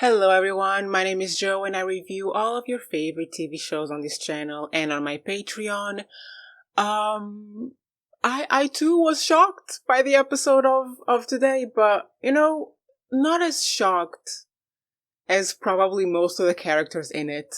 Hello everyone, my name is Joe and I review all of your favorite TV shows on this channel and on my Patreon. Um I too was shocked by the episode of today, but not as shocked as probably most of the characters in it.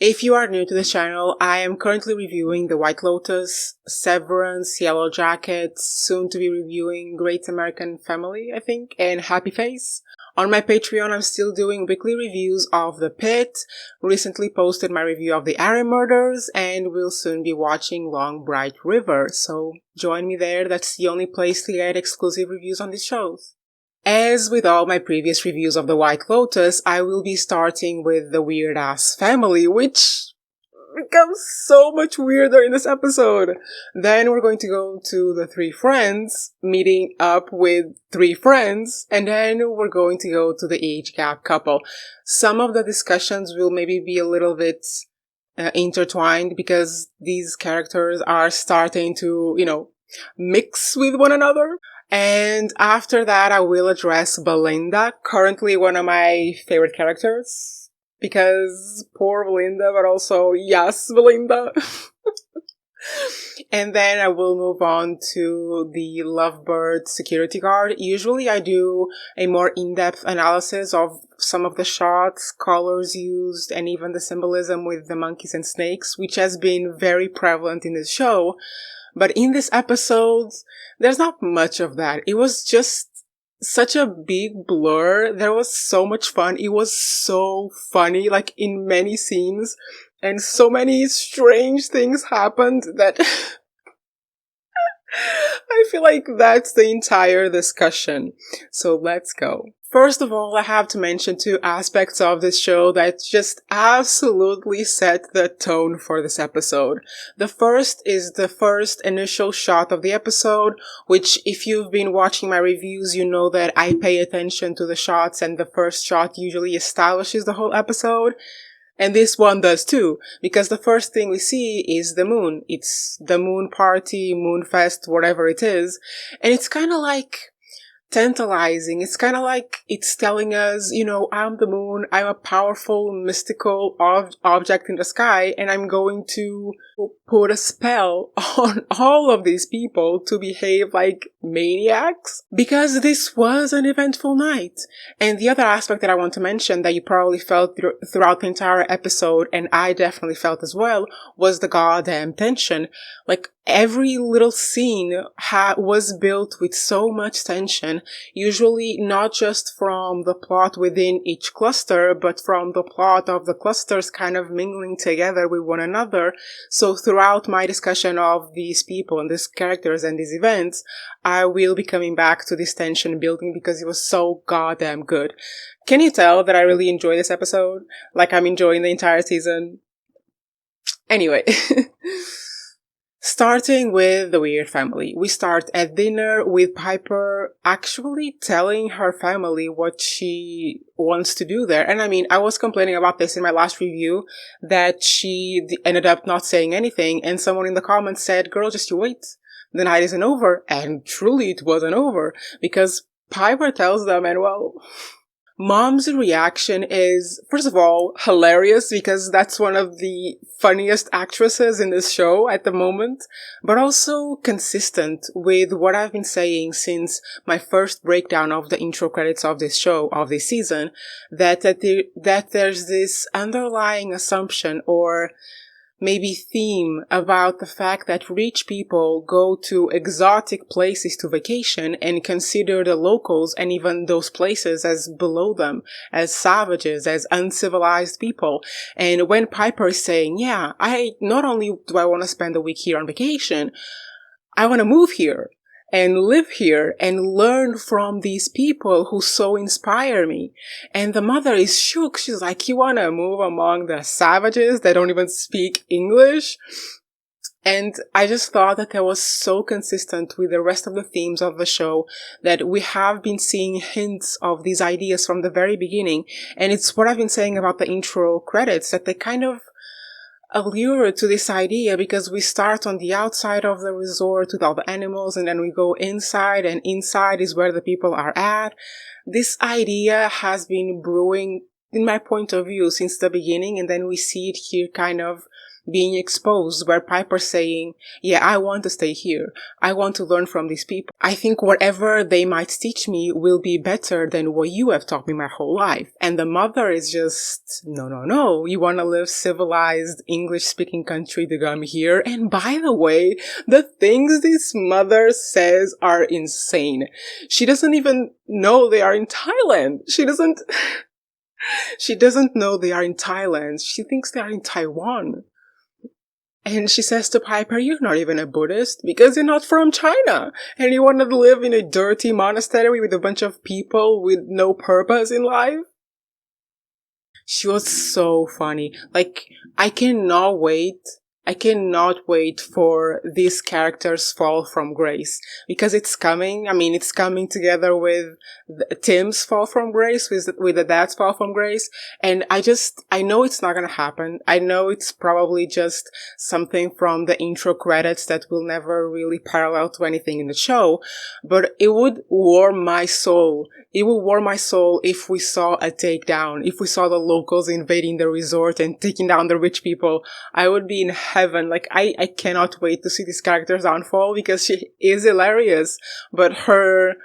If you are new to this channel, I am currently reviewing The White Lotus, Severance, Yellow Jackets, soon to be reviewing Great American Family, I think, and Happy Face. On my Patreon, I'm still doing weekly reviews of The Pit, recently posted my review of The Arryn Murders, and will soon be watching Long Bright River, so join me there. That's the only place to get exclusive reviews on these shows. As with all my previous reviews of The White Lotus, I will be starting with the Weird Ass Family, which becomes so much weirder in this episode. Then we're going to go to the three friends, meeting up with three friends, and then we're going to go to the age gap couple. Some of the discussions will maybe be a little bit intertwined because these characters are starting to, mix with one another. And after that, I will address Belinda, currently one of my favorite characters. Because poor Belinda, but also yes, Belinda. And then I will move on to the Lovebird security guard. Usually I do a more in-depth analysis of some of the shots, colors used, and even the symbolism with the monkeys and snakes, which has been very prevalent in this show. But in this episode, there's not much of that. It was just such a big blur. There was so much fun. It was so funny, like in many scenes. And so many strange things happened that I feel like that's the entire discussion. So let's go. First of all, I have to mention two aspects of this show that just absolutely set the tone for this episode. The first is the first initial shot of the episode, which if you've been watching my reviews, you know that I pay attention to the shots and the first shot usually establishes the whole episode. And this one does too, because the first thing we see is the moon. It's the moon party, moon fest, whatever it is. And it's kind of like tantalizing. It's kind of like it's telling us, I'm the moon, I'm a powerful, mystical object in the sky, and I'm going to put a spell on all of these people to behave like maniacs. Because this was an eventful night. And the other aspect that I want to mention that you probably felt throughout the entire episode, and I definitely felt as well, was the goddamn tension. Like, every little scene was built with so much tension, usually not just from the plot within each cluster, but from the plot of the clusters kind of mingling together with one another. So throughout my discussion of these people and these characters and these events, I will be coming back to this tension building because it was so goddamn good. Can you tell that I really enjoy this episode? Like I'm enjoying the entire season? Anyway. Starting with the Weird Family. We start at dinner with Piper actually telling her family what she wants to do there. And I mean, I was complaining about this in my last review, that she ended up not saying anything, and someone in the comments said, girl, just you wait. The night isn't over. And truly it wasn't over, because Piper tells them, and well... Mom's reaction is, first of all, hilarious because that's one of the funniest actresses in this show at the moment, but also consistent with what I've been saying since my first breakdown of the intro credits of this show, of this season, that there's this underlying assumption or maybe theme about the fact that rich people go to exotic places to vacation and consider the locals and even those places as below them, as savages, as uncivilized people. And when Piper is saying, yeah, not only do I want to spend a week here on vacation, I want to move here and live here and learn from these people who so inspire me. And the mother is shook. She's like, you want to move among the savages that don't even speak English? And I just thought that that was so consistent with the rest of the themes of the show, that we have been seeing hints of these ideas from the very beginning. And it's what I've been saying about the intro credits, that they kind of allure to this idea because we start on the outside of the resort with all the animals and then we go inside, and inside is where the people are at. This idea has been brewing, in my point of view, since the beginning, and then we see it here kind of being exposed, where Piper's saying, yeah, I want to stay here. I want to learn from these people. I think whatever they might teach me will be better than what you have taught me my whole life. And the mother is just, no, no, no. You want to live civilized, English-speaking country to come here. And by the way, the things this mother says are insane. She doesn't even know they are in Thailand. She doesn't know they are in Thailand. She thinks they are in Taiwan. And she says to Piper, you're not even a Buddhist because you're not from China. And you want to live in a dirty monastery with a bunch of people with no purpose in life? She was so funny. Like, I cannot wait for these characters' fall from grace, because it's coming. I mean, it's coming together with Tim's fall from grace, with the dad's fall from grace. And I know it's not gonna happen. I know it's probably just something from the intro credits that will never really parallel to anything in the show, but it would warm my soul. It would warm my soul if we saw a takedown, if we saw the locals invading the resort and taking down the rich people. I would be in heaven. Like, I cannot wait to see this character's downfall, because she is hilarious, but her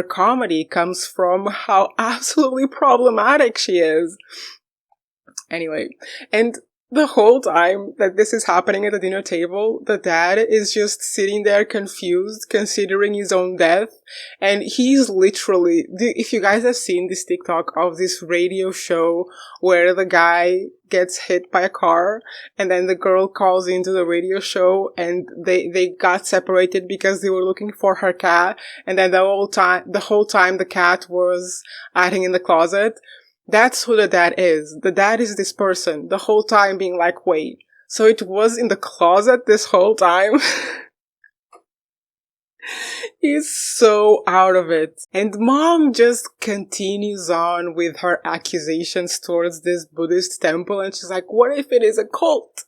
comedy comes from how absolutely problematic she is. Anyway, and the whole time that this is happening at the dinner table, the dad is just sitting there confused, considering his own death. And he's literally, if you guys have seen this TikTok of this radio show where the guy gets hit by a car and then the girl calls into the radio show and they got separated because they were looking for her cat, and then the whole time the cat was hiding in the closet. That's who the dad is. The dad is this person, the whole time being like, wait, so it was in the closet this whole time? He's so out of it. And mom just continues on with her accusations towards this Buddhist temple, and she's like, what if it is a cult?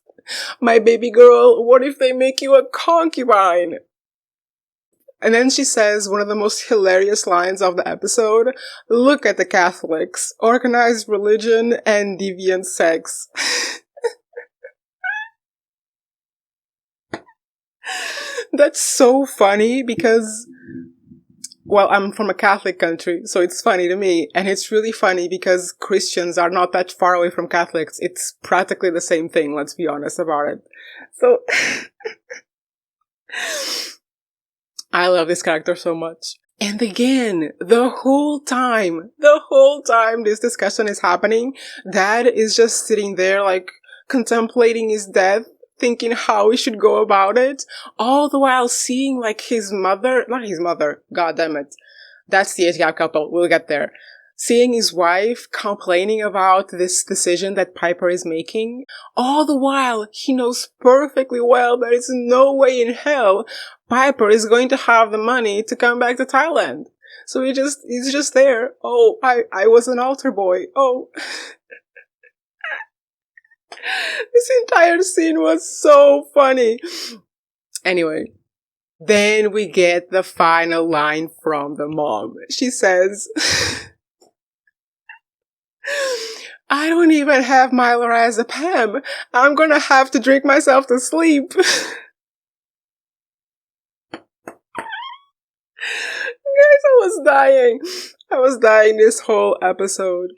My baby girl, what if they make you a concubine? And then she says one of the most hilarious lines of the episode, look at the Catholics, organized religion and deviant sex. That's so funny because, well, I'm from a Catholic country, so it's funny to me. And it's really funny because Christians are not that far away from Catholics. It's practically the same thing, let's be honest about it. So, I love this character so much. And again, the whole time this discussion is happening, Dad is just sitting there, like, contemplating his death, thinking how he should go about it, all the while seeing, like, god damn it. That's the age gap couple, we'll get there. Seeing his wife complaining about this decision that Piper is making, all the while he knows perfectly well there is no way in hell Piper is going to have the money to come back to Thailand. So he's just there. Oh, I was an altar boy. Oh. This entire scene was so funny. Anyway, then we get the final line from the mom. She says, I don't even have Mylorazepam. I'm gonna have to drink myself to sleep. Guys, I was dying this whole episode.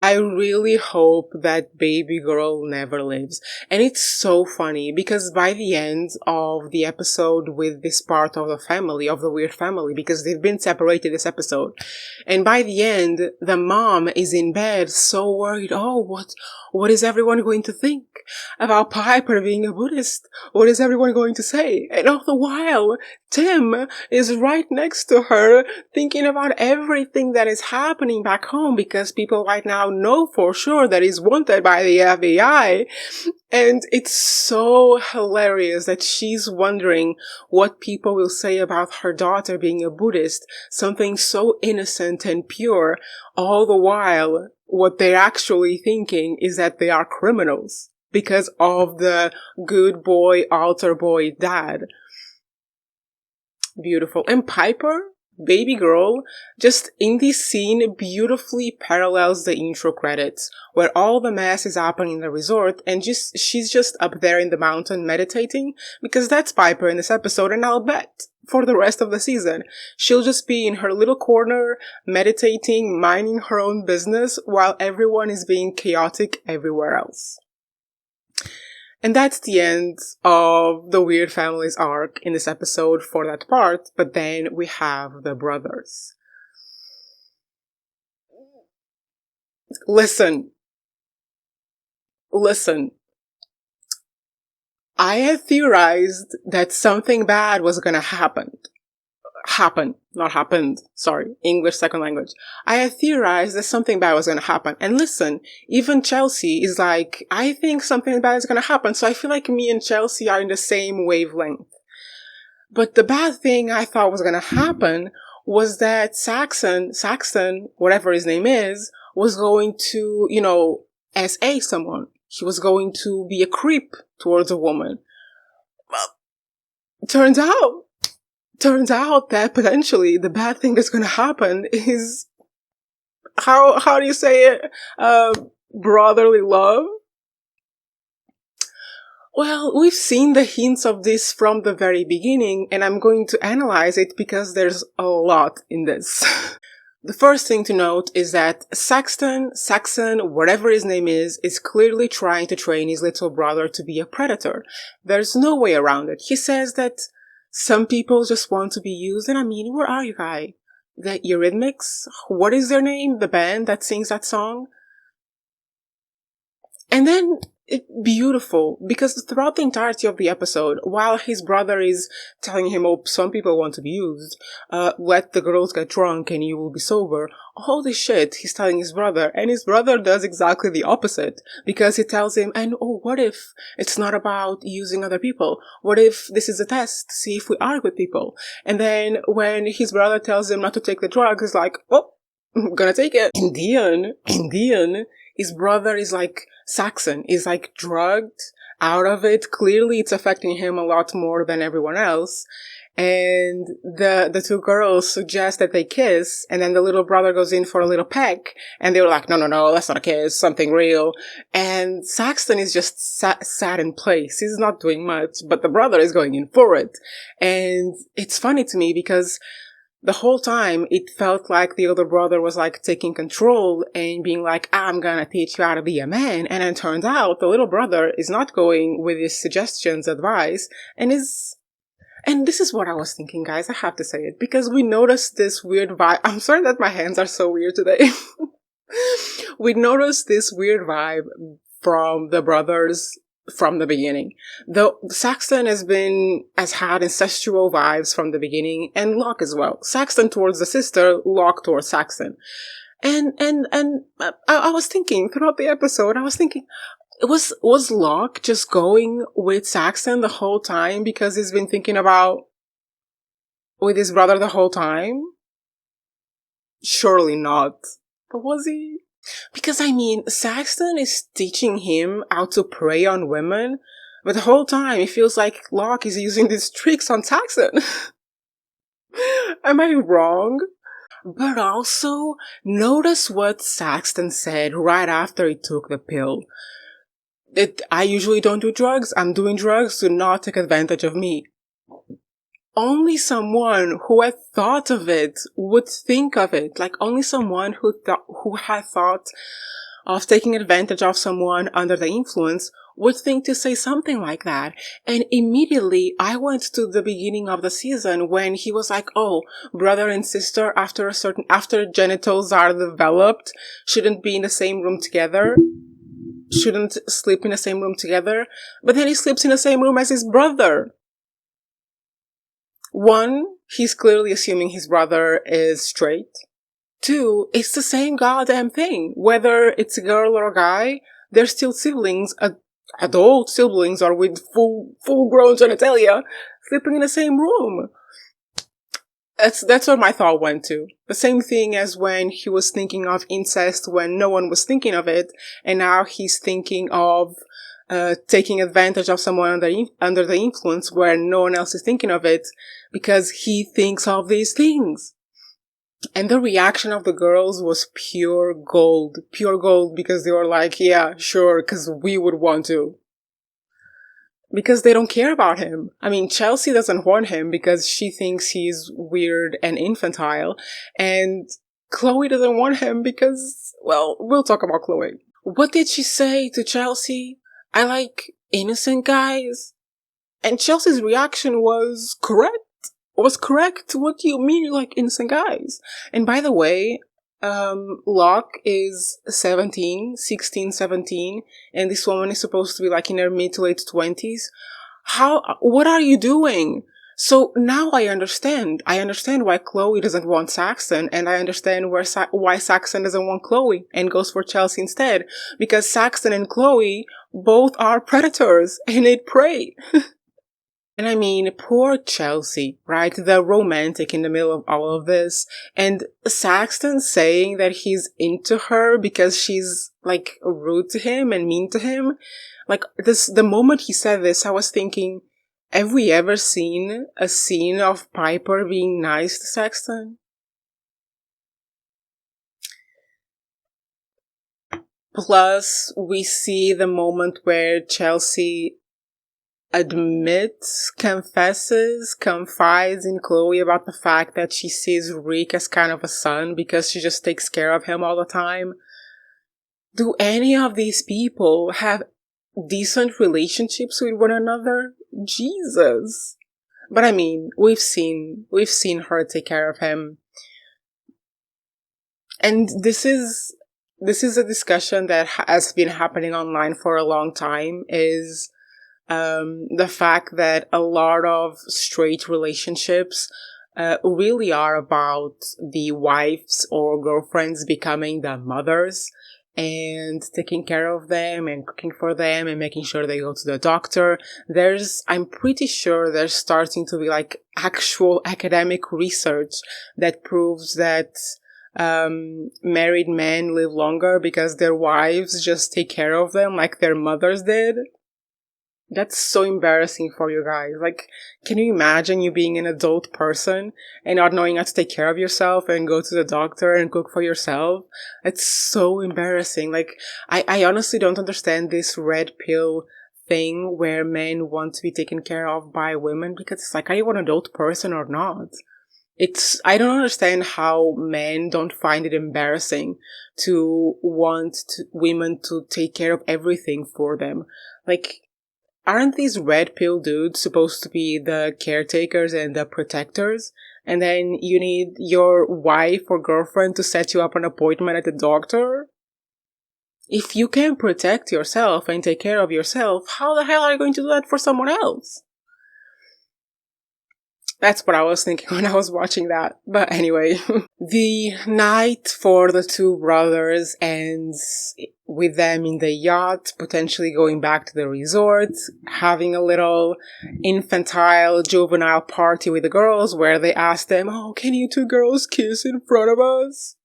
I really hope that baby girl never lives. And it's so funny because by the end of the episode with this part of the family, of the weird family, because they've been separated this episode, and by the end, the mom is in bed so worried, oh, what is everyone going to think about Piper being a Buddhist? What is everyone going to say? And all the while, Tim is right next to her thinking about everything that is happening back home, because people right now know for sure that he's wanted by the FBI. And it's so hilarious that she's wondering what people will say about her daughter being a Buddhist, something so innocent and pure, all the while what they're actually thinking is that they are criminals. because of the good boy, altar boy dad. Beautiful. And Piper, baby girl, just in this scene beautifully parallels the intro credits, where all the mess is happening in the resort and she's just up there in the mountain meditating, because that's Piper in this episode, and I'll bet for the rest of the season she'll just be in her little corner meditating, minding her own business while everyone is being chaotic everywhere else. And that's the end of the Weird Families arc in this episode for that part, but then we have the brothers. Listen. I had theorized that something bad was gonna happen. Not happened. Sorry, English second language. I had theorized that something bad was going to happen. And listen, even Chelsea is like, I think something bad is going to happen. So I feel like me and Chelsea are in the same wavelength. But the bad thing I thought was going to happen was that Saxon, whatever his name is, was going to, SA someone. He was going to be a creep towards a woman. Well, turns out that potentially the bad thing that's going to happen is, how do you say it? Brotherly love? Well, we've seen the hints of this from the very beginning, and I'm going to analyze it because there's a lot in this. The first thing to note is that Saxon, whatever his name is clearly trying to train his little brother to be a predator. There's no way around it. He says that some people just want to be used, and I mean, where are you guys? The Eurythmics? What is their name? The band that sings that song? And then, beautiful, because throughout the entirety of the episode, while his brother is telling him, oh, some people want to be used, let the girls get drunk and you will be sober, holy shit, he's telling his brother, and his brother does exactly the opposite, because he tells him, and oh, what if it's not about using other people? What if this is a test to see if we are good people? And then when his brother tells him not to take the drug, he's like, oh, I'm gonna take it. In the end, his brother is like, Saxon is like drugged out of it. Clearly it's affecting him a lot more than everyone else. And the two girls suggest that they kiss, and then the little brother goes in for a little peck, and they were like, no, that's not a kiss, something real. And Saxon is just sat in place. He's not doing much, but the brother is going in for it. And it's funny to me because the whole time, it felt like the older brother was like taking control and being like, I'm gonna teach you how to be a man. And it turns out the little brother is not going with his suggestions, advice, and this is what I was thinking, guys. I have to say it because we noticed this weird vibe. I'm sorry that my hands are so weird today. We noticed this weird vibe from the brothers from the beginning. Though Saxon has had incestual vibes from the beginning, and Locke as well. Saxon towards the sister, Locke towards Saxon. And I was thinking throughout the episode, was Locke just going with Saxon the whole time because he's been thinking about with his brother the whole time? Surely not. But was he? Because, I mean, Saxon is teaching him how to prey on women, but the whole time it feels like Locke is using these tricks on Saxon. Am I wrong? But also, notice what Saxon said right after he took the pill. I usually don't do drugs. I'm doing drugs to not take advantage of me. Only someone who had thought of it would think of it. Like, only someone who had thought of taking advantage of someone under the influence would think to say something like that. And immediately I went to the beginning of the season when he was like, oh, brother and sister after genitals are developed shouldn't be in the same room together. Shouldn't sleep in the same room together. But then he sleeps in the same room as his brother. One, he's clearly assuming his brother is straight. Two, it's the same goddamn thing. Whether it's a girl or a guy, they're still siblings, adult siblings or with full-grown genitalia, sleeping in the same room. That's where my thought went to. The same thing as when he was thinking of incest when no one was thinking of it, and now he's thinking of taking advantage of someone under the influence where no one else is thinking of it because he thinks of these things. And the reaction of the girls was pure gold, because they were like, yeah, sure, because we would want to. Because they don't care about him. I mean, Chelsea doesn't want him because she thinks he's weird and infantile, and Chloe doesn't want him because, well, we'll talk about Chloe. What did she say to Chelsea? I like innocent guys. And Chelsea's reaction was correct. What do you mean you like innocent guys? And by the way, Locke is 17, and this woman is supposed to be like in her mid to late 20s. What are you doing? So now I understand. I understand why Chloe doesn't want Saxon, and I understand why Saxon doesn't want Chloe and goes for Chelsea instead. Because Saxon and Chloe both are predators and eat prey. And I mean, poor Chelsea, right? The romantic in the middle of all of this. And Saxon saying that he's into her because she's, like, rude to him and mean to him. Like, the moment he said this, I was thinking, have we ever seen a scene of Piper being nice to Saxon? Plus, we see the moment where Chelsea confides in Chloe about the fact that she sees Rick as kind of a son because she just takes care of him all the time. Do any of these people have decent relationships with one another? Jesus. But I mean, we've seen her take care of him. And this is a discussion that has been happening online for a long time, is the fact that a lot of straight relationships really are about the wives or girlfriends becoming the mothers and taking care of them and cooking for them and making sure they go to the doctor. I'm pretty sure there's starting to be like actual academic research that proves that married men live longer because their wives just take care of them like their mothers did. That's so embarrassing for you guys. Like, can you imagine you being an adult person and not knowing how to take care of yourself and go to the doctor and cook for yourself? It's so embarrassing. Like, I honestly don't understand this red pill thing where men want to be taken care of by women, because it's like, are you an adult person or not? I don't understand how men don't find it embarrassing to want women to take care of everything for them. Like, aren't these red pill dudes supposed to be the caretakers and the protectors? And then you need your wife or girlfriend to set you up an appointment at the doctor? If you can protect yourself and take care of yourself, how the hell are you going to do that for someone else? That's what I was thinking when I was watching that. But anyway, the night for the two brothers ends with them in the yacht, potentially going back to the resort, having a little infantile, juvenile party with the girls where they ask them, oh, can you two girls kiss in front of us?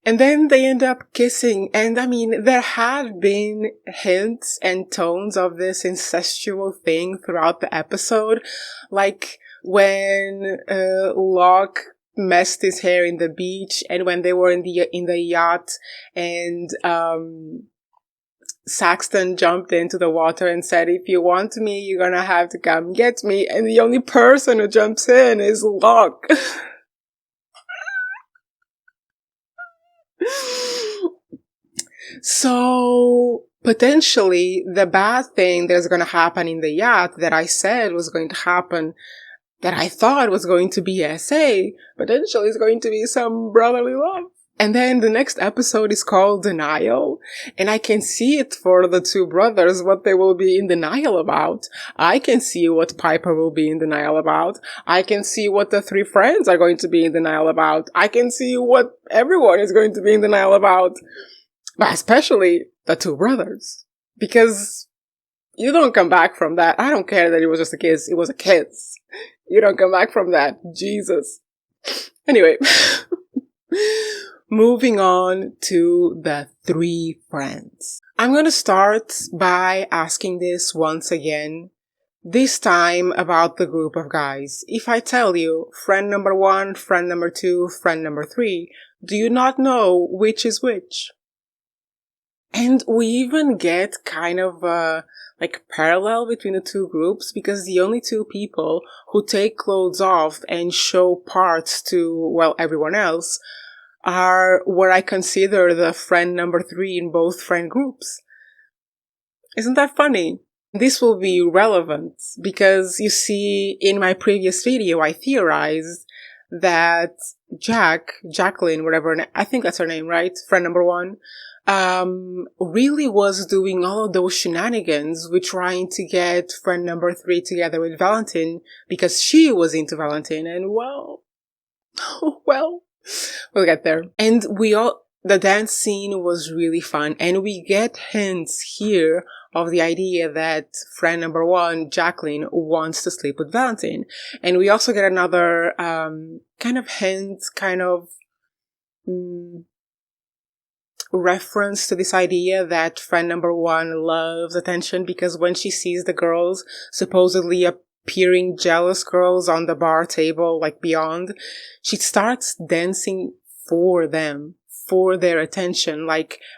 And then they end up kissing. And I mean, there had been hints and tones of this incestual thing throughout the episode. Like when Locke messed his hair in the beach, and when they were in the yacht, and Saxon jumped into the water and said, if you want me, you're gonna have to come get me. And the only person who jumps in is Locke. So, potentially, the bad thing that's going to happen in the yacht that I said was going to happen, that I thought was going to be SA, potentially is going to be some brotherly love. And then the next episode is called Denial, and I can see it for the two brothers, what they will be in denial about. I can see what Piper will be in denial about. I can see what the three friends are going to be in denial about. I can see what everyone is going to be in denial about. But especially the two brothers. Because you don't come back from that. I don't care that it was just a kiss. It was a kiss. You don't come back from that. Jesus. Anyway. Moving on to the three friends. I'm gonna start by asking this once again, this time about the group of guys. If I tell you friend number one, friend number two, friend number three, do you not know which is which? And we even get kind of a parallel between the two groups, because the only two people who take clothes off and show parts to, well, everyone else are what I consider the friend number three in both friend groups. Isn't that funny? This will be relevant because you see, in my previous video, I theorized that Jaclyn, whatever, I think that's her name, right? Friend number one, really was doing all of those shenanigans with trying to get friend number three together with Valentin because she was into Valentin, and well, well, we'll get there. And the dance scene was really fun, and we get hints here of the idea that friend number one, Jaclyn, wants to sleep with Valentin. And we also get another kind of hint, reference to this idea that friend number one loves attention, because when she sees the girls, supposedly appearing jealous girls on the bar table, beyond, she starts dancing for them, for their attention.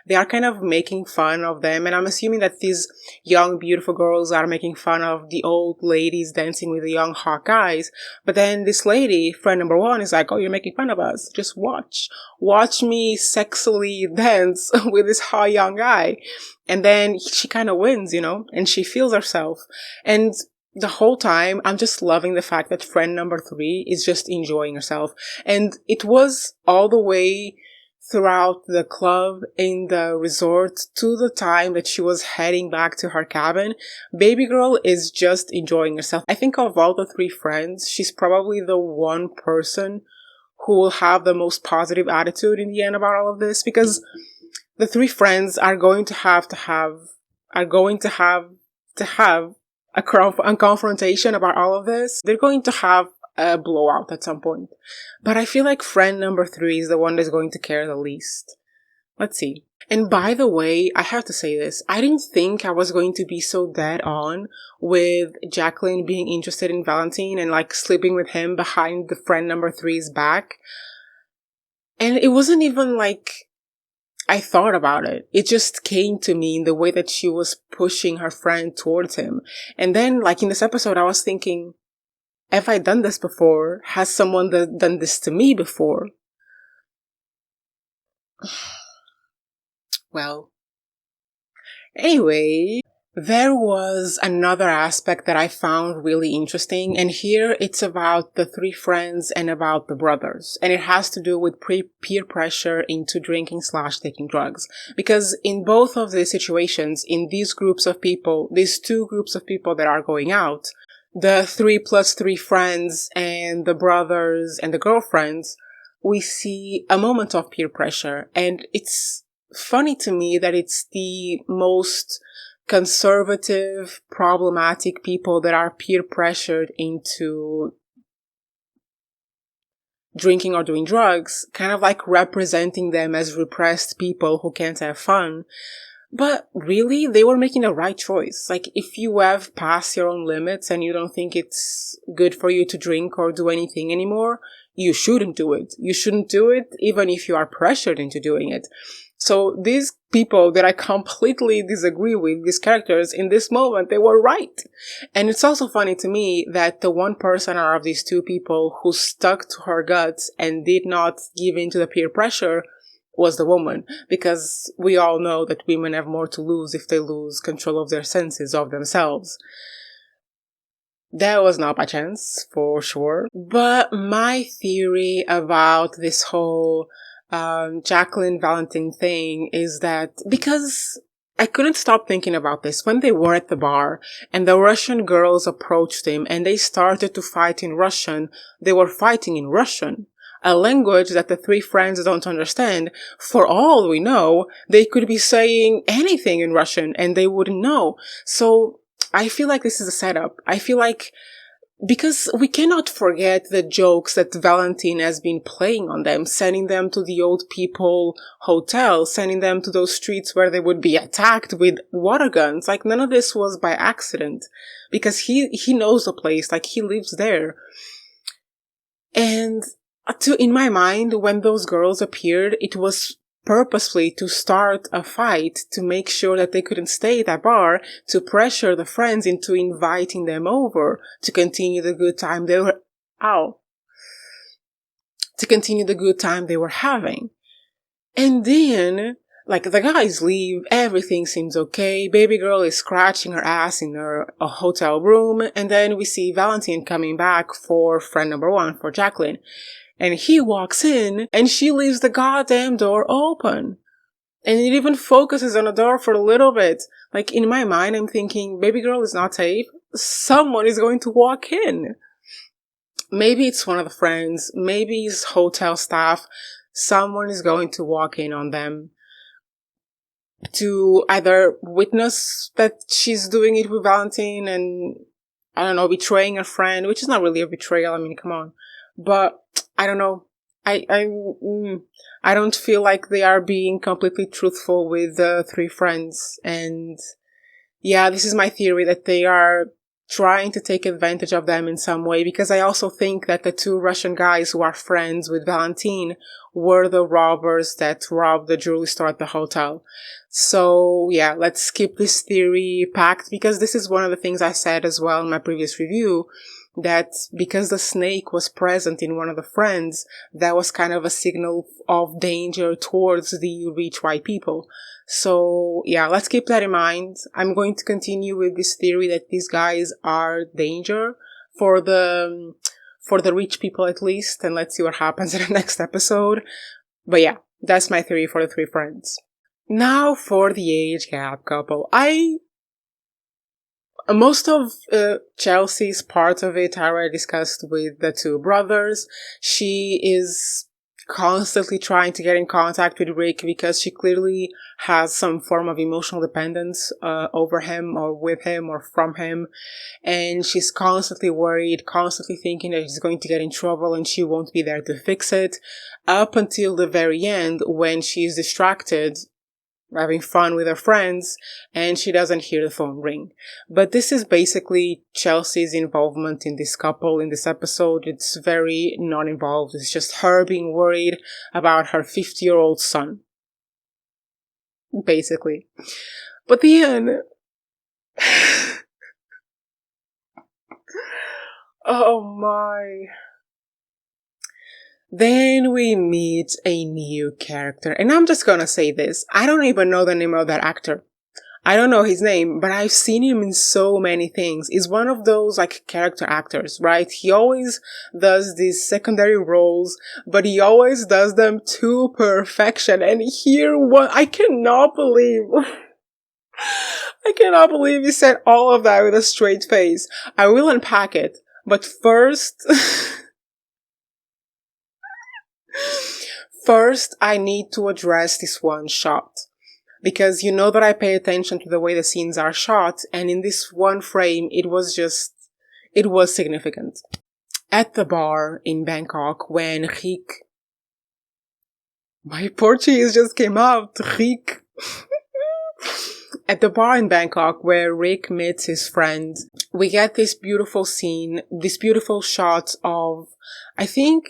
They are kind of making fun of them, and I'm assuming that these young beautiful girls are making fun of the old ladies dancing with the young hot guys. But then this lady, friend number one, is like, oh, you're making fun of us, just watch me sexily dance with this hot young guy. And then she kind of wins, and she feels herself. And the whole time, I'm just loving the fact that friend number three is just enjoying herself. And it was all the way throughout the club, in the resort, to the time that she was heading back to her cabin. Baby girl is just enjoying herself. I think of all the three friends, she's probably the one person who will have the most positive attitude in the end about all of this, because the three friends are going to have a confrontation about all of this. They're going to have a blowout at some point. But I feel like friend number three is the one that's going to care the least. Let's see. And by the way, I have to say this. I didn't think I was going to be so dead on with Jaclyn being interested in Valentin and sleeping with him behind the friend number three's back. And it wasn't even I thought about it. It just came to me in the way that she was pushing her friend towards him. And then in this episode, I was thinking, have I done this before? Has someone done this to me before? Well, anyway, there was another aspect that I found really interesting, and here it's about the three friends and about the brothers, and it has to do with peer pressure into drinking/taking drugs. Because in both of these situations, in these two groups of people that are going out, the 3+3 friends and the brothers and the girlfriends, we see a moment of peer pressure. And it's funny to me that it's the most conservative, problematic people that are peer pressured into drinking or doing drugs, kind of representing them as repressed people who can't have fun. But really, they were making the right choice. If you have passed your own limits and you don't think it's good for you to drink or do anything anymore, you shouldn't do it. You shouldn't do it even if you are pressured into doing it. So these people that I completely disagree with, these characters, in this moment, they were right. And it's also funny to me that the one person out of these two people who stuck to her guts and did not give in to the peer pressure was the woman, because we all know that women have more to lose if they lose control of their senses of themselves. That was not by chance, for sure. But my theory about this whole Jaclyn Valentin thing is that, because I couldn't stop thinking about this, when they were at the bar and the Russian girls approached him and they started to fight in Russian, they were fighting in Russian, a language that the three friends don't understand. For all we know, they could be saying anything in Russian and they wouldn't know. So I feel like this is a setup. I feel like because we cannot forget the jokes that Valentine has been playing on them, sending them to the old people hotel, sending them to those streets where they would be attacked with water guns. Like, none of this was by accident, because he knows the place, like, he lives there. And in my mind, when those girls appeared, it was purposefully to start a fight, to make sure that they couldn't stay at that bar, to pressure the friends into inviting them over, to continue the good time they were, to continue the good time they were having. And then, like, the guys leave, everything seems okay, baby girl is scratching her ass in her hotel room, and then we see Valentine coming back for friend number 1, for Jaclyn. And he walks in, and she leaves the goddamn door open. And it even focuses on the door for a little bit. Like, in my mind, I'm thinking, baby girl is not safe. Someone is going to walk in. Maybe it's one of the friends. Maybe it's hotel staff. Someone is going to walk in on them to either witness that she's doing it with Valentine and, I don't know, betraying a friend, which is not really a betrayal. I mean, come on. But I don't know. I don't feel like they are being completely truthful with the 3 friends. And yeah, this is my theory, that they are trying to take advantage of them in some way, because I also think that the 2 Russian guys who are friends with Valentine were the robbers that robbed the jewelry store at the hotel. So yeah, let's skip this theory pact, because this is one of the things I said as well in my previous review, that because the snake was present in one of the friends, that was kind of a signal of danger towards the rich white people. So yeah, let's keep that in mind. I'm going to continue with this theory that these guys are danger for the rich people at least, and let's see what happens in the next episode. But yeah, that's my theory for the 3 friends. Now for the age gap couple. Most of Chelsea's part of it I already discussed with the 2 brothers. She is constantly trying to get in contact with Rick because she clearly has some form of emotional dependence over him or with him or from him. And she's constantly worried, constantly thinking that he's going to get in trouble and she won't be there to fix it. Up until the very end, when she's distracted having fun with her friends, and she doesn't hear the phone ring. But this is basically Chelsea's involvement in this couple in this episode. It's very non-involved. It's just her being worried about her 50-year-old son. Basically. But then... oh my... Then we meet a new character. And I'm just gonna say this. I don't even know the name of that actor. I don't know his name, but I've seen him in so many things. He's one of those, like, character actors, right? He always does these secondary roles, but he always does them to perfection. And here, I cannot believe... I cannot believe he said all of that with a straight face. I will unpack it. But first... First, I need to address this one shot. Because you know that I pay attention to the way the scenes are shot, and in this one frame, it was significant. At the bar in Bangkok, when Rick... My Portuguese just came out, Rick... At the bar in Bangkok, where Rick meets his friend, we get this beautiful scene, this beautiful shot of, I think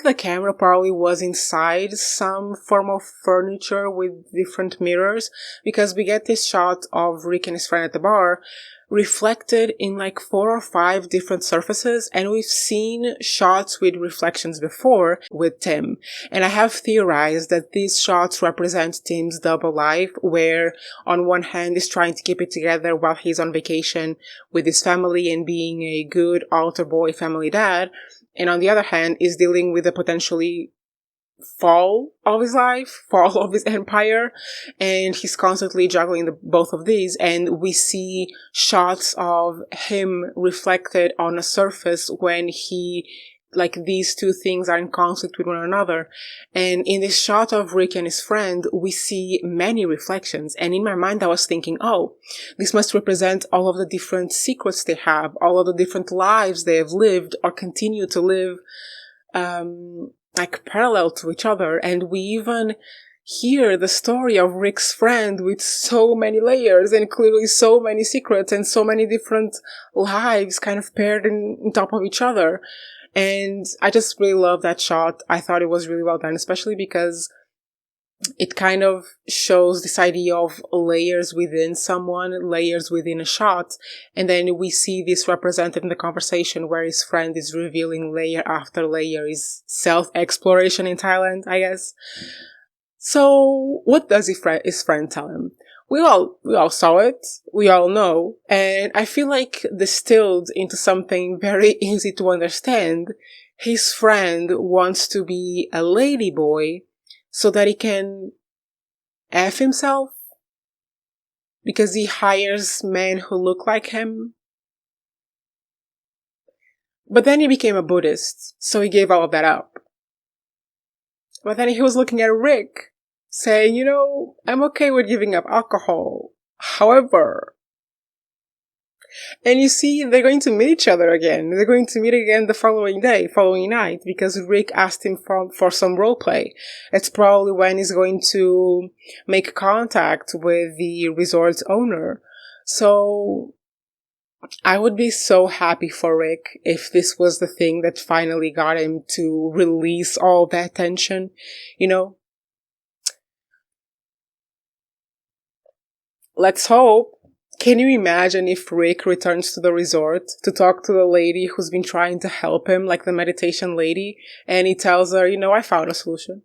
the camera probably was inside some form of furniture with different mirrors, because we get this shot of Rick and his friend at the bar reflected in like 4 or 5 different surfaces, and we've seen shots with reflections before with Tim. And I have theorized that these shots represent Tim's double life, where on one hand he's trying to keep it together while he's on vacation with his family and being a good altar boy family dad, and on the other hand is dealing with a potentially fall of his life, fall of his empire, and he's constantly juggling both of these. And we see shots of him reflected on a surface when he like these two things are in conflict with one another. And in this shot of Rick and his friend, we see many reflections. And in my mind, I was thinking, oh, this must represent all of the different secrets they have, all of the different lives they have lived or continue to live, like parallel to each other. And we even hear the story of Rick's friend with so many layers and clearly so many secrets and so many different lives kind of paired on top of each other. And I just really love that shot. I thought it was really well done, especially because it kind of shows this idea of layers within someone, layers within a shot. And then we see this represented in the conversation where his friend is revealing layer after layer, is self-exploration in Thailand, I guess. So what does his friend tell him? We all saw it. We all know. And I feel like distilled into something very easy to understand, his friend wants to be a lady boy so that he can F himself because he hires men who look like him. But then he became a Buddhist, so he gave all of that up. But then he was looking at Rick, saying, I'm okay with giving up alcohol. However, and you see, they're going to meet each other again. They're going to meet again the following night, because Rick asked him for some roleplay. It's probably when he's going to make contact with the resort's owner. So I would be so happy for Rick if this was the thing that finally got him to release all that tension, Let's hope. Can you imagine if Rick returns to the resort to talk to the lady who's been trying to help him, like the meditation lady, and he tells her, I found a solution.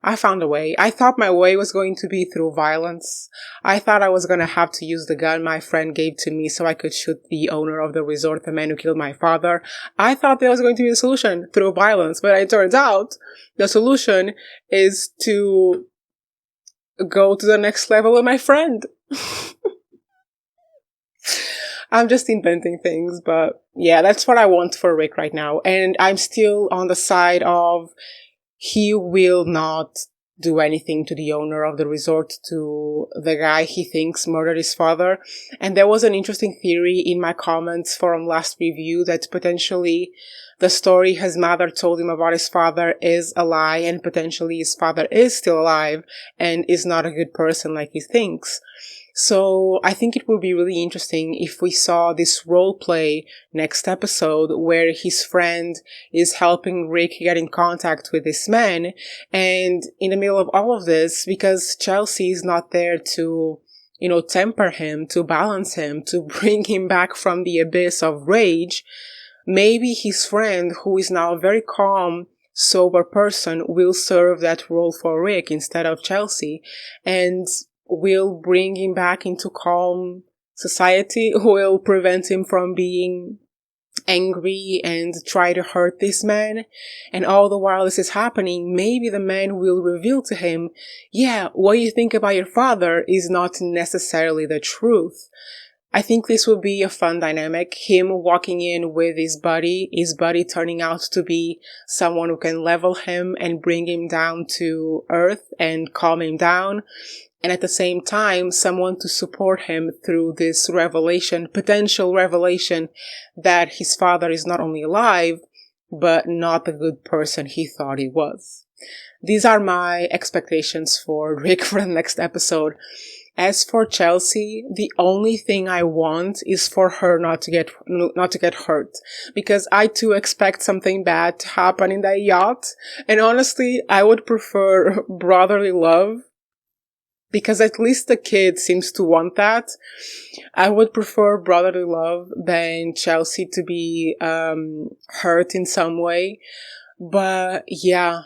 I found a way. I thought my way was going to be through violence. I thought I was going to have to use the gun my friend gave to me so I could shoot the owner of the resort, the man who killed my father. I thought there was going to be a solution through violence, but it turns out the solution is to go to the next level with my friend. I'm just inventing things, but yeah, that's what I want for Rick right now. And I'm still on the side of he will not do anything to the owner of the resort, to the guy he thinks murdered his father. And there was an interesting theory in my comments from last review that potentially the story his mother told him about his father is a lie, and potentially his father is still alive and is not a good person like he thinks. So I think it would be really interesting if we saw this role play next episode where his friend is helping Rick get in contact with this man. And in the middle of all of this, because Chelsea is not there to, temper him, to balance him, to bring him back from the abyss of rage, maybe his friend, who is now a very calm, sober person, will serve that role for Rick instead of Chelsea. And will bring him back into calm society, will prevent him from being angry and try to hurt this man. And all the while this is happening, maybe the man will reveal to him, what you think about your father is not necessarily the truth. I think this will be a fun dynamic. Him walking in with his buddy turning out to be someone who can level him and bring him down to earth and calm him down. And at the same time, someone to support him through this potential revelation that his father is not only alive, but not the good person he thought he was. These are my expectations for Rick for the next episode. As for Chelsea, the only thing I want is for her not to get hurt, because I too expect something bad to happen in that yacht. And honestly, I would prefer brotherly love, because at least the kid seems to want that. I would prefer brotherly love than Chelsea to be hurt in some way. But yeah,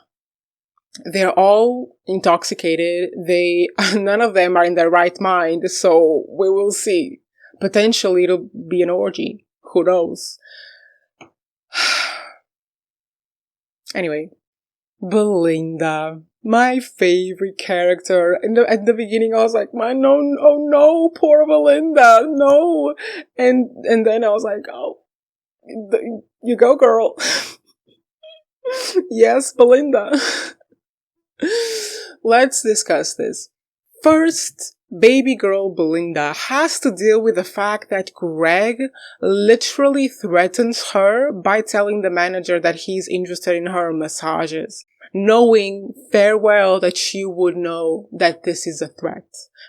they're all intoxicated. None of them are in their right mind, so we will see. Potentially it'll be an orgy. Who knows? Anyway, Belinda, my favorite character. At the beginning I was like, no, poor Belinda, no. And then I was like, You go, girl. Yes, Belinda. Let's discuss this. First, baby girl Belinda has to deal with the fact that Greg literally threatens her by telling the manager that he's interested in her massages, knowing fair well that she would know that this is a threat.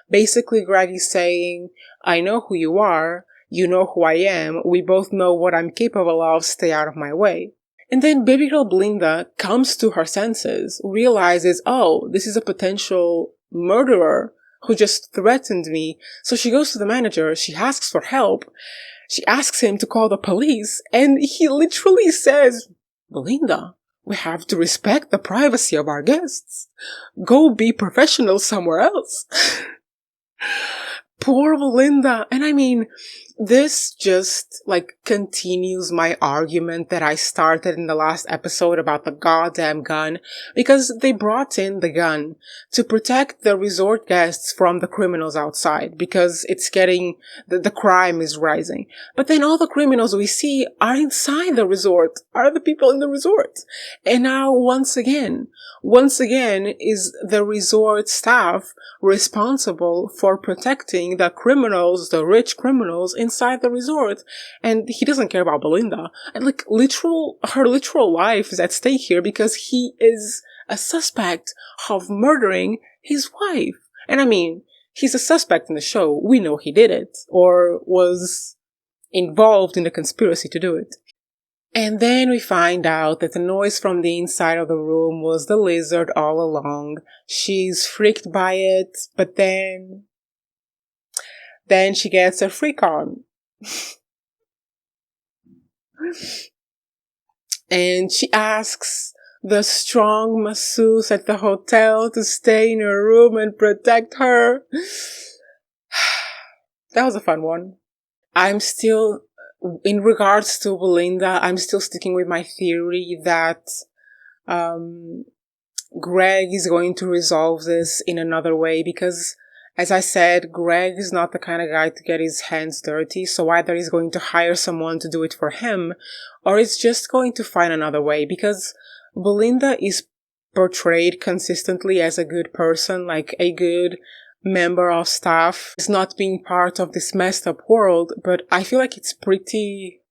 Basically, Greg is saying, I know who you are, you know who I am, we both know what I'm capable of, stay out of my way. And then baby girl Belinda comes to her senses, realizes, oh, this is a potential murderer who just threatened me. So she goes to the manager, she asks for help, she asks him to call the police, and he literally says, Belinda, we have to respect the privacy of our guests. Go be professional somewhere else. Poor Belinda. And I mean, this just continues my argument that I started in the last episode about the goddamn gun, because they brought in the gun to protect the resort guests from the criminals outside, because it's getting, the crime is rising. But then all the criminals we see are inside the resort, are the people in the resort. And now once again is the resort staff responsible for protecting the criminals, the rich criminals inside the resort. And he doesn't care about Belinda. And her literal life is at stake here because he is a suspect of murdering his wife. And I mean, he's a suspect in the show. We know he did it or was involved in the conspiracy to do it. And then we find out that the noise from the inside of the room was the lizard all along. She's freaked by it, but then she gets a freak on. And she asks the strong masseuse at the hotel to stay in her room and protect her. That was a fun one. I'm still, in regards to Belinda, I'm still sticking with my theory that Greg is going to resolve this in another way, because, as I said, Greg is not the kind of guy to get his hands dirty, so either he's going to hire someone to do it for him, or he's just going to find another way, because Belinda is portrayed consistently as a good person, like a good member of staff, is not being part of this messed up world, but I feel like it's pretty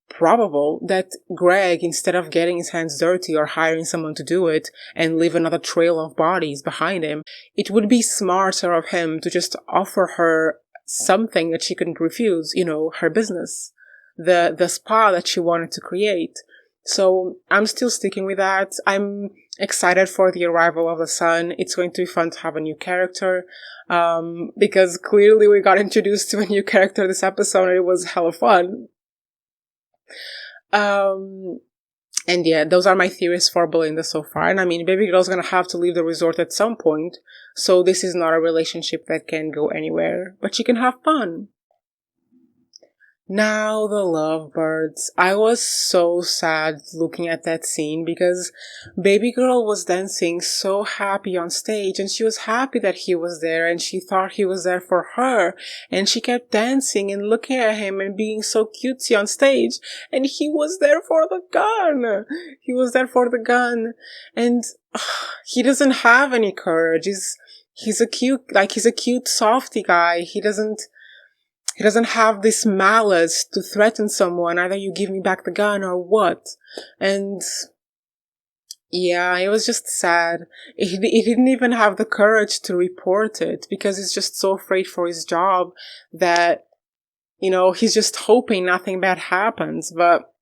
probable that Greg, instead of getting his hands dirty or hiring someone to do it and leave another trail of bodies behind him, it would be smarter of him to just offer her something that she couldn't refuse, her business, the spa that she wanted to create. So I'm still sticking with that. I'm excited for the arrival of the son. It's going to be fun to have a new character, because clearly we got introduced to a new character this episode and it was hella fun. And yeah, those are my theories for Belinda so far. And I mean, baby girl's gonna have to leave the resort at some point, so this is not a relationship that can go anywhere, but she can have fun. Now the lovebirds. I was so sad looking at that scene because baby girl was dancing so happy on stage, and she was happy that he was there and she thought he was there for her, and she kept dancing and looking at him and being so cutesy on stage, and he was there for the gun. He was there for the gun, and he doesn't have any courage. He's a cute softy guy. He doesn't have this malice to threaten someone. Either you give me back the gun or what. And yeah, it was just sad. He didn't even have the courage to report it because he's just so afraid for his job that, he's just hoping nothing bad happens. But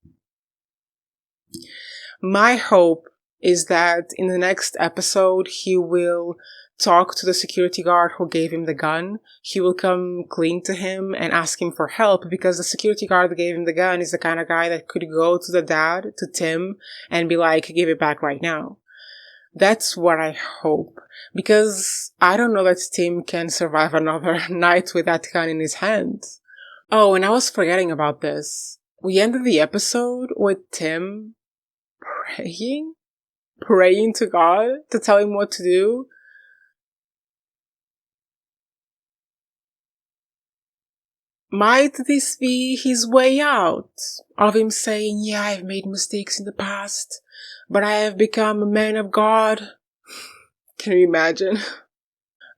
my hope is that in the next episode, he will talk to the security guard who gave him the gun. He will come clean to him and ask him for help, because the security guard that gave him the gun is the kind of guy that could go to the dad, to Tim, and be like, give it back right now. That's what I hope, because I don't know that Tim can survive another night with that gun in his hand. Oh, and I was forgetting about this. We ended the episode with Tim praying to God to tell him what to do. Might this be his way out? Of him saying, yeah, I've made mistakes in the past, but I have become a man of God. Can you imagine?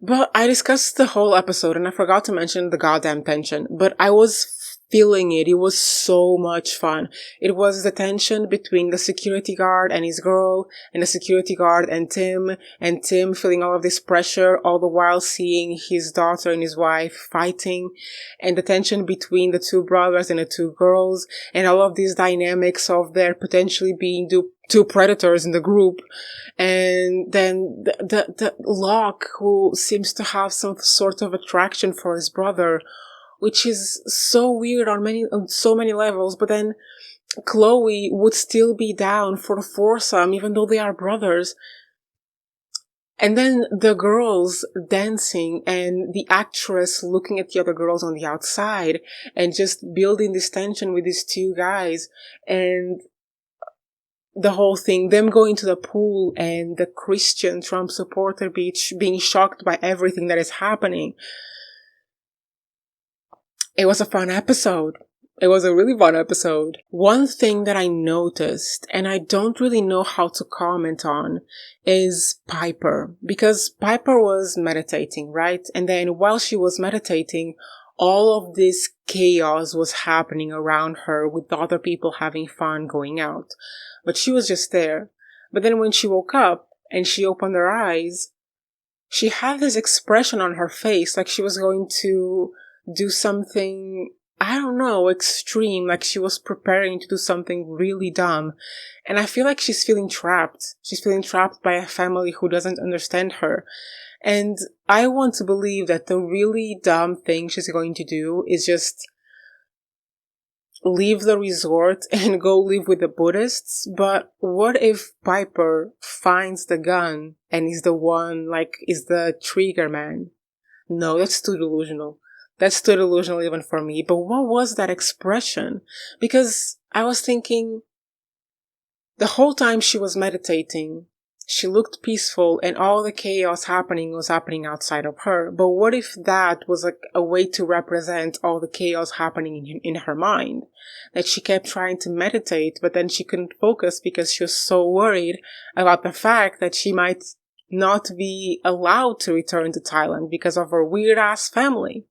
But I discussed the whole episode and I forgot to mention the goddamn tension, but I was feeling it. It was so much fun. It was the tension between the security guard and his girl, and the security guard and Tim feeling all of this pressure, all the while seeing his daughter and his wife fighting, and the tension between the two brothers and the two girls, and all of these dynamics of there potentially being two predators in the group. And then the Locke, who seems to have some sort of attraction for his brother, which is so weird on so many levels. But then Chloe would still be down for the foursome, even though they are brothers. And then the girls dancing and the actress looking at the other girls on the outside and just building this tension with these two guys. And the whole thing, them going to the pool and the Christian Trump supporter being shocked by everything that is happening. It was a fun episode. It was a really fun episode. One thing that I noticed, and I don't really know how to comment on, is Piper. Because Piper was meditating, right? And then while she was meditating, all of this chaos was happening around her with other people having fun going out. But she was just there. But then when she woke up and she opened her eyes, she had this expression on her face like she was going to do something, I don't know, extreme, like she was preparing to do something really dumb. And I feel like she's feeling trapped. She's feeling trapped by a family who doesn't understand her. And I want to believe that the really dumb thing she's going to do is just leave the resort and go live with the Buddhists. But what if Piper finds the gun and is the one, like, is the trigger man? No, that's too delusional. That's too delusional even for me. But what was that expression? Because I was thinking, the whole time she was meditating, she looked peaceful and all the chaos happening was happening outside of her. But what if that was like a way to represent all the chaos happening in her mind? That she kept trying to meditate, but then she couldn't focus because she was so worried about the fact that she might not be allowed to return to Thailand because of her weird ass family.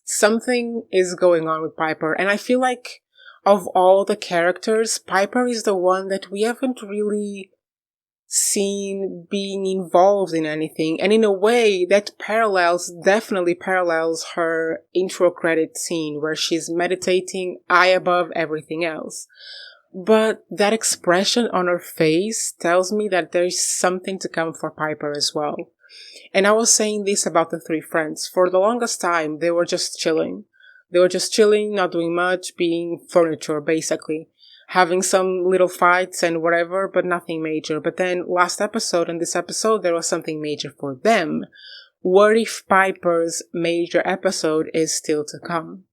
Something is going on with Piper, and I feel like of all the characters, Piper is the one that we haven't really seen being involved in anything, and in a way that definitely parallels her intro credit scene where she's meditating high above everything else. But that expression on her face tells me that there's something to come for Piper as well. And I was saying this about the three friends. For the longest time, they were just chilling. They were just chilling, not doing much, being furniture, basically. Having some little fights and whatever, but nothing major. But then last episode and this episode, there was something major for them. What if Piper's major episode is still to come?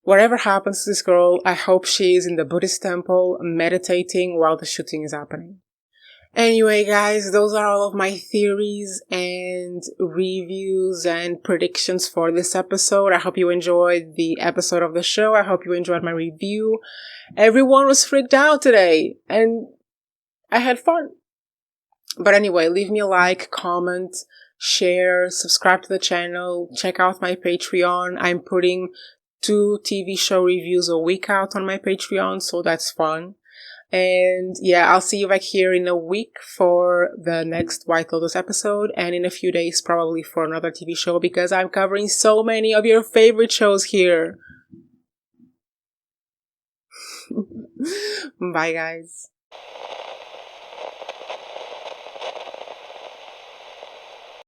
Whatever happens to this girl, I hope she is in the Buddhist temple meditating while the shooting is happening. Anyway, guys, those are all of my theories and reviews and predictions for this episode. I hope you enjoyed the episode of the show. I hope you enjoyed my review. Everyone was freaked out today, and I had fun. But anyway, leave me a like, comment, share, subscribe to the channel, check out my Patreon. I'm putting 2 TV show reviews a week out on my Patreon, so that's fun. And yeah, I'll see you back here in a week for the next White Lotus episode, and in a few days probably for another TV show, because I'm covering so many of your favorite shows here. Bye, guys.